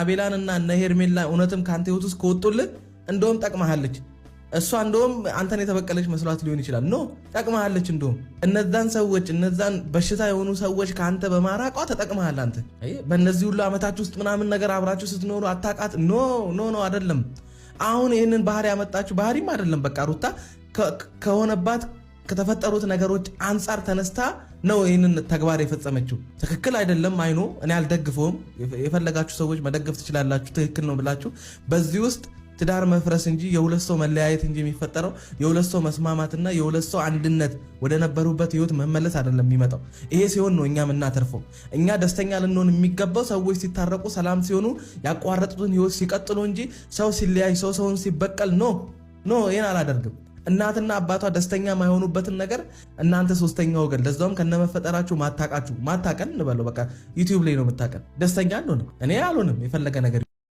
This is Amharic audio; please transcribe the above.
አቤላንና እነ ሄርሜላ እውነትም ካንተ ህይወት ውስጥ ከወጡልህ እንደውም ጠቅመሃለች። እሷ እንደውም አንተን የተበቀለች መስሏት ሊሆን ይችላል። ኖ ጠቅመሃለች። እንደውም እነዛን ሰዎች እነዛን በሽታ የሆኑ ሰዎች ካንተ በማራቋ ተጠቅመሃል አንተ። በእነዚህ ሁሉ ዓመታችሁ ውስጥ ምናምን ነገር አብራችሁ ስትኖሩ አታቃት። ኖ አይደለም። አሁን ይህንን ባህሪ ያመጣችሁ ባህሪም አይደለም። በቃ ሩታ ከሆነባት ከተፈጠሩት ነገሮች አንጻር ተነስታ ነው ይህንን ተግባር የፈጸመችው። ትክክል አይደለም። አይኖ እኔ አልደግፈውም። የፈለጋችሁ ሰዎች መደገፍ ትችላላችሁ፣ ትክክል ነው ብላችሁ። በዚህ ውስጥ ትዳር መፍረስ እንጂ የሁለት ሰው መለያየት እንጂ የሚፈጠረው የሁለት ሰው መስማማትና የሁለት ሰው አንድነት ወደ ነበሩበት ህይወት መመለስ አይደለም የሚመጣው። ይሄ ሲሆን ነው እኛ የምናተርፈው። እኛ ደስተኛ ልንሆን የሚገባው ሰዎች ሲታረቁ ሰላም ሲሆኑ ያቋረጡትን ህይወት ሲቀጥሉ እንጂ ሰው ሲለያይ ሰውን ሲበቀል ኖ ይሄን አላደርግም። እናትና አባቷ ደስተኛ ማይሆኑበትን ነገር እናንተ ሶስተኛ ወገን ለዛውም ከነመፈጠራችሁ ማታቀን እንበለው። በቃ ዩቲዩብ ላይ ነው የምታቀን። ደስተኛ አልሆንም እኔ አልሆንም የፈለገ ነገር